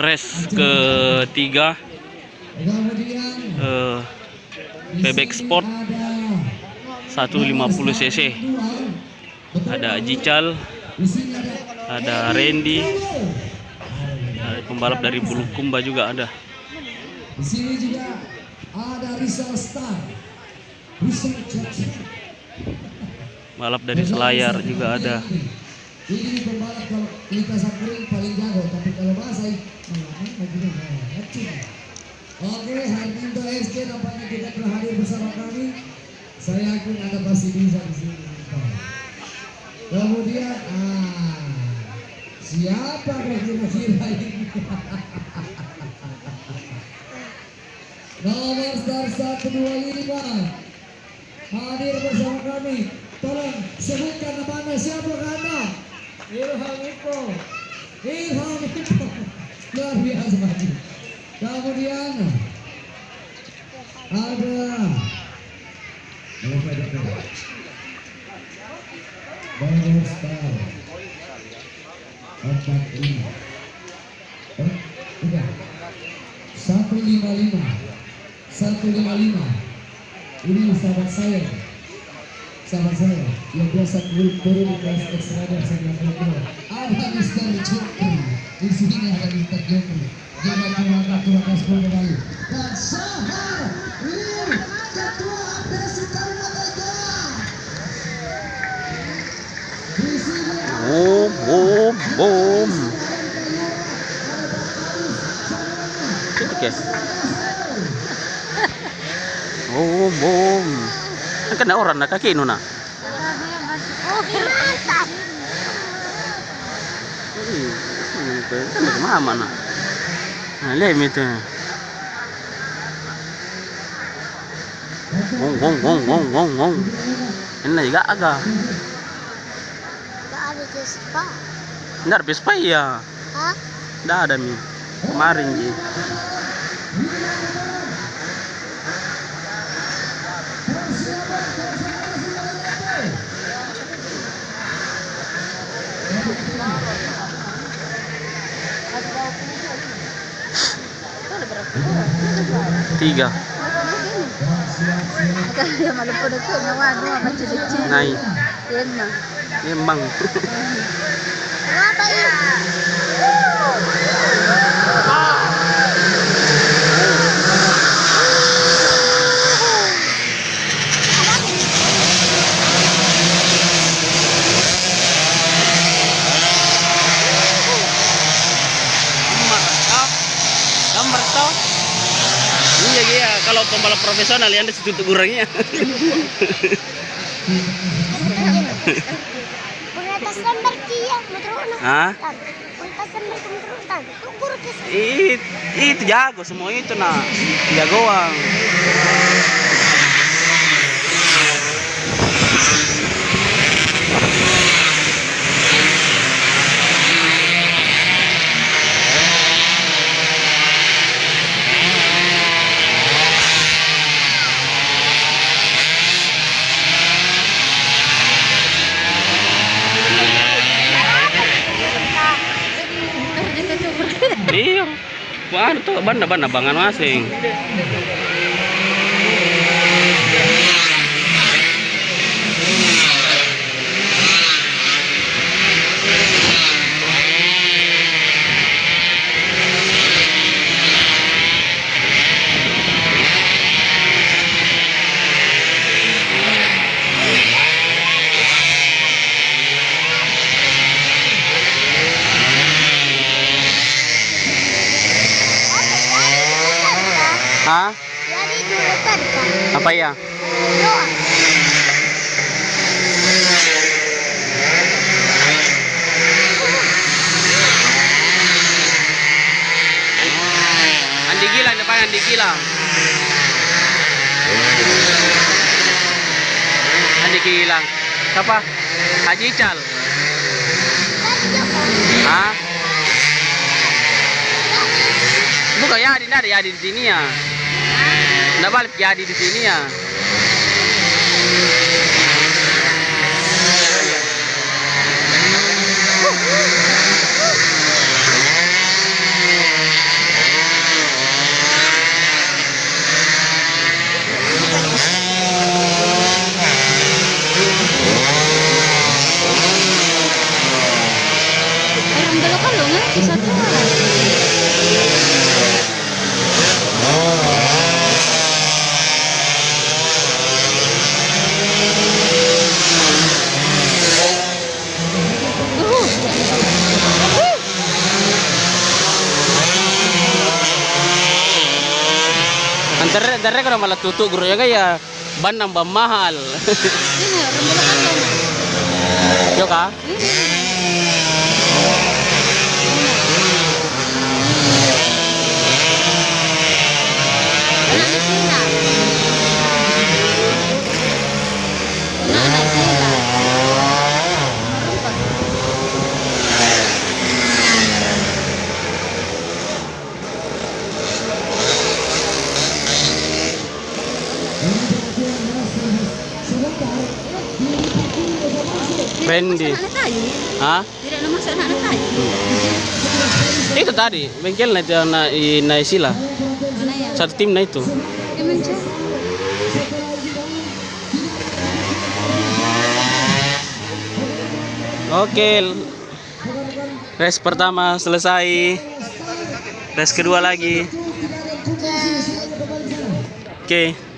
race ketiga Bebek Sport 150 cc. Ada Jical, ada Randy, ada pembalap dari Bulukumba juga ada. Di sini juga ada Rizal Star, balap dari Selayar juga ada. Ini pembalap kalau lintasan kering paling jago, tapi kalau basah oke, Hardindo SK nampaknya tidak telah hadir bersama kami. Saya yakin Anda pasti bisa di sini. Kemudian, siapa kira-kira ini? Nomor star 125 hadir bersama kami. Tolong sebutkan nama Anda, siapa Anda? Ilham Iko. Luar biasa lagi. Kemudian ada Nomor star 45 155. Ini sahabat saya yang biasa turun di kelas ekstrader 90. Ada Mr. Jokri. Di sini ada Mr. Jokri. Jangan cuma kasih kembali. Dan Sahar ini ketua Apresi Kalimantan. Di sini Boom. Oke. Boom. Kena orang nak kaki nuna. Kan mama na. Lem itu. Wong. Ini juga agak. Nggak ada Vespa. Nggak ada Vespa ya. Hah? Nggak ada mi. Kemarin ji. Tiga. Kaya malupod ko na wano machichi. Nay. Yan na. Embang. Ano ba yun? Gambar tau. Iya ya, kalau pembalap profesional yang ada situ kurangnya. Puntas lembar kia, metro. Hah? Puntas lembar metro. Ukur ke. Itu jago semua itu nah. Jagoan. Iya, wah itu banda bangan masing. Hah? Jadi dulu kan. Apa ya? Doa. Andi Gilang depan Andi Gilang. Andi Gilang. Siapa? Haji Cal. Hah? Bukan Yadi, ada Yadi di sini ya. Nggak balik Yadi di sini ya. Kalau nggak satu orang. Antar kalau malah tutup guru ya kaya ban nambah mahal. Ini orang bola kan. Yo ka? Anak di sila. Anak di sila. Fendi. Anak tayu. Hah? Tidak ada masuk anak tayu. Itu tadi bengkel na itu na sila. Mana ya? Satu tim na itu. Dia mencuri. Oke. Race pertama selesai. Race kedua lagi. Oke.